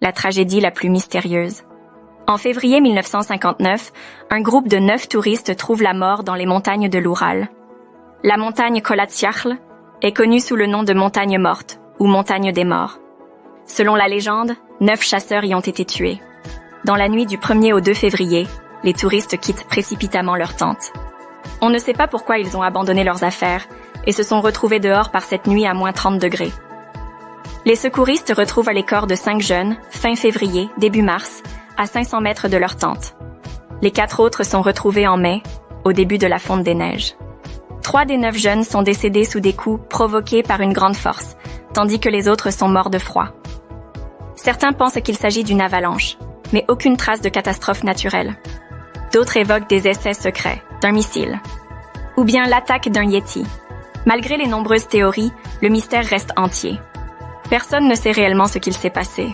la tragédie la plus mystérieuse. En février 1959, un groupe de 9 touristes trouve la mort dans les montagnes de l'Oural. La montagne Kolatsiakhl est connue sous le nom de montagne morte ou montagne des morts. Selon la légende, 9 chasseurs y ont été tués. Dans la nuit du 1er au 2 février, les touristes quittent précipitamment leur tente. On ne sait pas pourquoi ils ont abandonné leurs affaires et se sont retrouvés dehors par cette nuit à moins 30 degrés. Les secouristes retrouvent les corps de 5 jeunes, fin février, début mars, à 500 mètres de leur tente. Les 4 autres sont retrouvés en mai, au début de la fonte des neiges. 3 des 9 jeunes sont décédés sous des coups provoqués par une grande force, tandis que les autres sont morts de froid. Certains pensent qu'il s'agit d'une avalanche, mais aucune trace de catastrophe naturelle. D'autres évoquent des essais secrets, d'un missile, ou bien l'attaque d'un Yeti. Malgré les nombreuses théories, le mystère reste entier. Personne ne sait réellement ce qu'il s'est passé.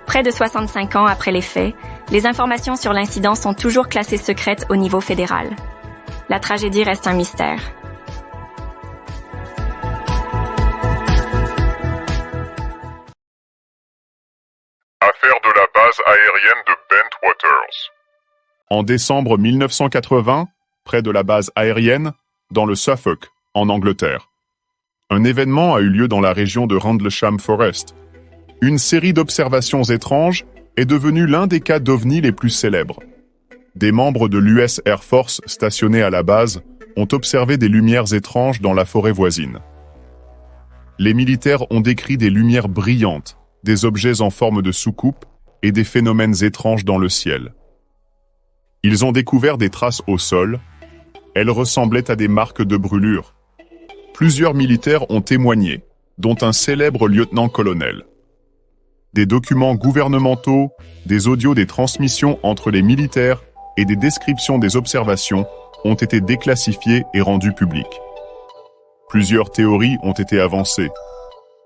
Près de 65 ans après les faits, les informations sur l'incident sont toujours classées secrètes au niveau fédéral. La tragédie reste un mystère. Affaire de la base aérienne de Bentwaters. En décembre 1980, près de la base aérienne, dans le Suffolk, en Angleterre. Un événement a eu lieu dans la région de Rendlesham Forest. Une série d'observations étranges est devenue l'un des cas d'OVNI les plus célèbres. Des membres de l'US Air Force stationnés à la base ont observé des lumières étranges dans la forêt voisine. Les militaires ont décrit des lumières brillantes, des objets en forme de soucoupe et des phénomènes étranges dans le ciel. Ils ont découvert des traces au sol. Elles ressemblaient à des marques de brûlure. Plusieurs militaires ont témoigné, dont un célèbre lieutenant-colonel. Des documents gouvernementaux, des audios des transmissions entre les militaires et des descriptions des observations ont été déclassifiés et rendus publics. Plusieurs théories ont été avancées.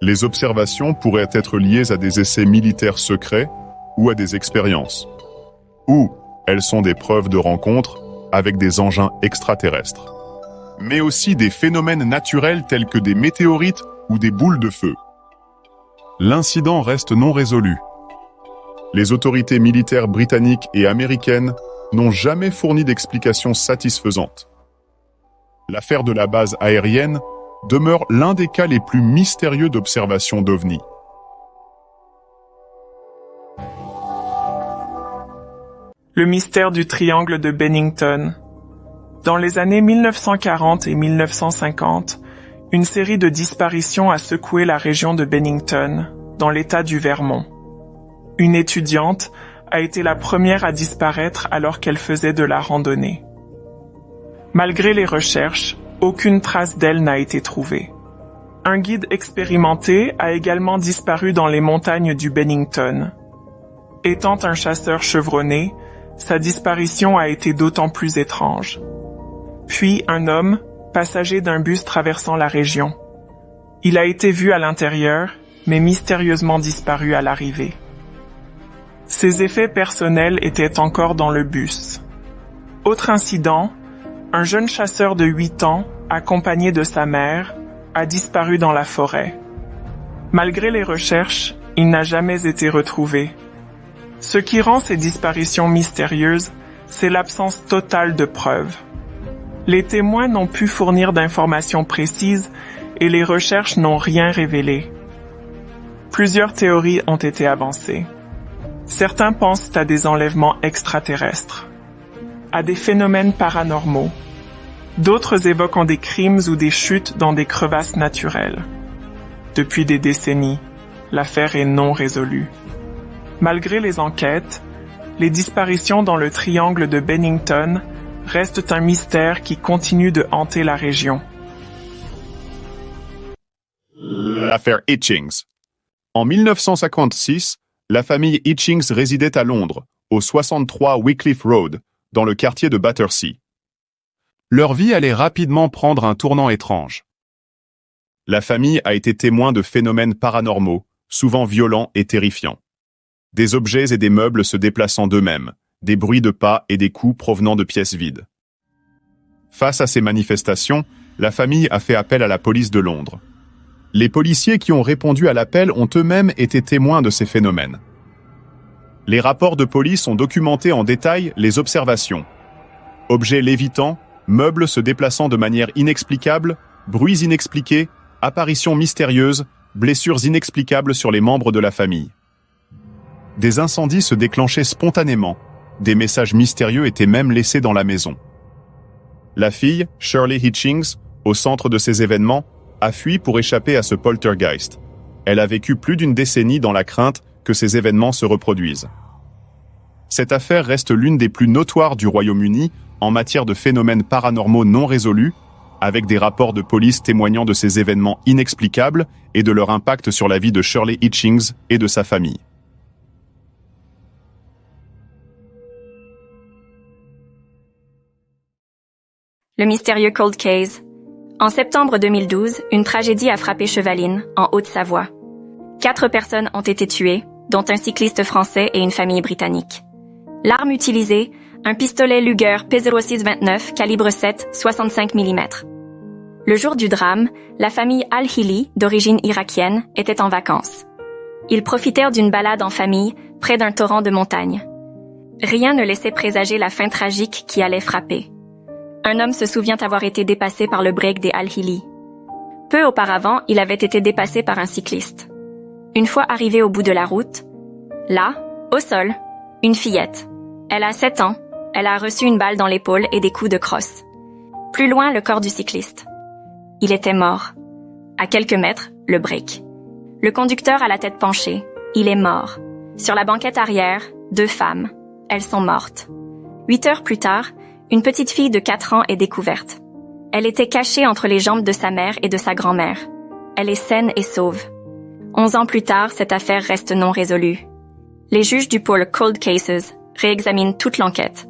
Les observations pourraient être liées à des essais militaires secrets ou à des expériences. Ou elles sont des preuves de rencontres avec des engins extraterrestres. Mais aussi des phénomènes naturels tels que des météorites ou des boules de feu. L'incident reste non résolu. Les autorités militaires britanniques et américaines n'ont jamais fourni d'explications satisfaisantes. L'affaire de la base aérienne demeure l'un des cas les plus mystérieux d'observation d'OVNI. Le mystère du triangle de Bennington. Dans les années 1940 et 1950, une série de disparitions a secoué la région de Bennington, dans l'État du Vermont. Une étudiante a été la première à disparaître alors qu'elle faisait de la randonnée. Malgré les recherches, aucune trace d'elle n'a été trouvée. Un guide expérimenté a également disparu dans les montagnes du Bennington. Étant un chasseur chevronné, sa disparition a été d'autant plus étrange. Puis un homme, passager d'un bus traversant la région. Il a été vu à l'intérieur, mais mystérieusement disparu à l'arrivée. Ses effets personnels étaient encore dans le bus. Autre incident, un jeune chasseur de 8 ans, accompagné de sa mère, a disparu dans la forêt. Malgré les recherches, il n'a jamais été retrouvé. Ce qui rend ces disparitions mystérieuses, c'est l'absence totale de preuves. Les témoins n'ont pu fournir d'informations précises et les recherches n'ont rien révélé. Plusieurs théories ont été avancées. Certains pensent à des enlèvements extraterrestres, à des phénomènes paranormaux. D'autres évoquent des crimes ou des chutes dans des crevasses naturelles. Depuis des décennies, l'affaire est non résolue. Malgré les enquêtes, les disparitions dans le triangle de Bennington restent un mystère qui continue de hanter la région. L'affaire Hitchings. En 1956, la famille Hitchings résidait à Londres, au 63 Wycliffe Road, dans le quartier de Battersea. Leur vie allait rapidement prendre un tournant étrange. La famille a été témoin de phénomènes paranormaux, souvent violents et terrifiants. Des objets et des meubles se déplaçant d'eux-mêmes, des bruits de pas et des coups provenant de pièces vides. Face à ces manifestations, la famille a fait appel à la police de Londres. Les policiers qui ont répondu à l'appel ont eux-mêmes été témoins de ces phénomènes. Les rapports de police ont documenté en détail les observations. Objets lévitants, meubles se déplaçant de manière inexplicable, bruits inexpliqués, apparitions mystérieuses, blessures inexplicables sur les membres de la famille. Des incendies se déclenchaient spontanément. Des messages mystérieux étaient même laissés dans la maison. La fille, Shirley Hitchings, au centre de ces événements, a fui pour échapper à ce poltergeist. Elle a vécu plus d'une décennie dans la crainte que ces événements se reproduisent. Cette affaire reste l'une des plus notoires du Royaume-Uni en matière de phénomènes paranormaux non résolus, avec des rapports de police témoignant de ces événements inexplicables et de leur impact sur la vie de Shirley Hitchings et de sa famille. Le mystérieux Cold Case. En septembre 2012, une tragédie a frappé Chevaline, en Haute-Savoie. 4 personnes ont été tuées, dont un cycliste français et une famille britannique. L'arme utilisée, un pistolet Luger P0629 calibre 7, 65 mm. Le jour du drame, la famille Al-Hili, d'origine irakienne, était en vacances. Ils profitèrent d'une balade en famille près d'un torrent de montagne. Rien ne laissait présager la fin tragique qui allait frapper. Un homme se souvient avoir été dépassé par le break des Al-Hili. Peu auparavant, il avait été dépassé par un cycliste. Une fois arrivé au bout de la route, là, au sol, une fillette. Elle a 7 ans, elle a reçu une balle dans l'épaule et des coups de crosse. Plus loin, le corps du cycliste. Il était mort. À quelques mètres, le break. Le conducteur a la tête penchée. Il est mort. Sur la banquette arrière, 2 femmes. Elles sont mortes. 8 heures plus tard, une petite fille de 4 ans est découverte. Elle était cachée entre les jambes de sa mère et de sa grand-mère. Elle est saine et sauve. 11 ans plus tard, cette affaire reste non résolue. Les juges du pôle Cold Cases réexaminent toute l'enquête.